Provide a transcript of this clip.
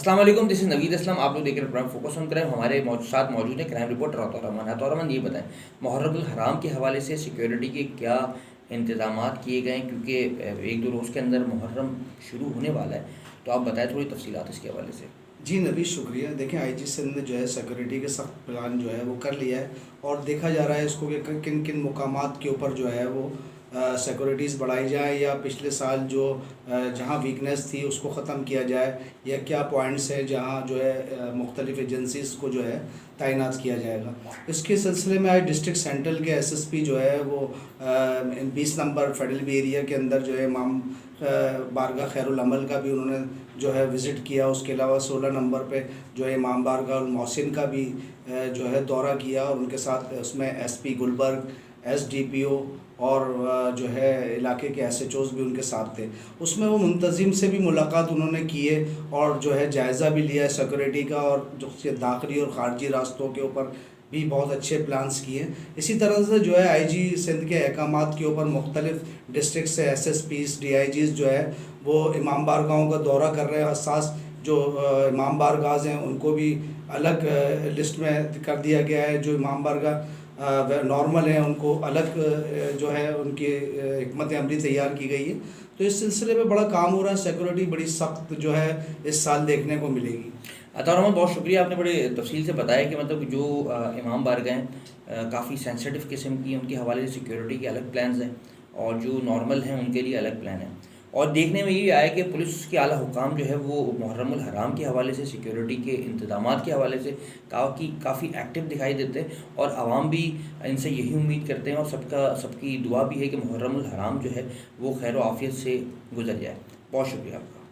अस्सलाम वालेकुम, this is Naveed इस्लाम। आप लोग देख रहे हैं प्राइम फोकस ऑन क्राइम। हमारे साथ मौजूद है क्राइम रिपोर्टर अतौर रहमान। अतौर रहमान, ये बताएं, मुहर्रमुल हराम के हवाले से सिक्योरिटी के क्या इंतजामात किए गए हैं, क्योंकि एक दो रोज़ के अंदर मुहर्रम शुरू होने वाला है, तो आप बताएं थोड़ी तफसीलात इसके हवाले से। जी नबी शुक्रिया। देखें, आईजी सिंध ने जो है सिक्योरिटी के सख्त प्लान जो है वो कर लिया है और देखा जा रहा है इसको कि किन किन मुकामात के ऊपर जो है वो सिक्योरिटीज़ बढ़ाई जाए या पिछले साल जो जहां वीकनेस थी उसको ख़त्म किया जाए, या क्या पॉइंट्स है जहां जो है मुख्तलिफ़ एजेंसीज़ को जो है तैनात किया जाएगा। इसके सिलसिले में आज डिस्ट्रिक्ट सेंट्रल के एसएसपी जो है वो 20 नंबर फेडरल बी एरिया के अंदर जो है इमाम बारगाह खैरुल अमल का भी उन्होंने जो है विज़िट किया। उसके अलावा 16 नंबर पे जो है इमाम बारगाह उल मोहसिन का भी जो है दौरा किया और उनके साथ उसमें एसपी गुलबर्ग, एसडीपीओ और जो है इलाके के एसएचओज़ भी उनके साथ थे। उसमें वो मुंतज़िम से भी मुलाकात उन्होंने की है और जो है जायज़ा भी लिया है सिक्योरिटी का, और जो दाखिली और ख़ारजी रास्तों के ऊपर भी बहुत अच्छे प्लान्स किए। इसी तरह से जो है आईजी सिंध के अहकामात के ऊपर मुख्तलिफ़ डिस्ट्रिक्ट से एसएसपीज़ डीआईजीज़ जो है वो इमाम बारगाहों का दौरा कर रहे हैं। हसास जो इमाम बारगाह हैं उनको भी अलग लिस्ट में कर दिया गया है। जो इमाम बारगाह नॉर्मल हैं उनको अलग जो है उनकी हिकमत अमली तैयार की गई है। तो इस सिलसिले में बड़ा काम हो रहा है। सिक्योरिटी बड़ी सख्त जो है इस साल देखने को मिलेगी। अतौर रहमान, बहुत शुक्रिया, आपने बड़े तफसील से बताया कि मतलब जो इमाम बारगाह हैं काफ़ी सेंसिटिव किस्म की, उनके हवाले से सिक्योरिटी के अलग प्लान्स हैं और जो नॉर्मल हैं उनके लिए अलग प्लान है। और देखने में ये आया कि पुलिस के आला हुकाम जो है वो मुहर्रमुल हराम के हवाले से, सिक्योरिटी के इंतजामात के हवाले से काफ़ी एक्टिव दिखाई देते हैं और आवाम भी इनसे यही उम्मीद करते हैं और सबकी दुआ भी है कि मुहर्रमुल हराम जो है वो खैर आफियत से गुजर जाए। बहुत शुक्रिया आपका।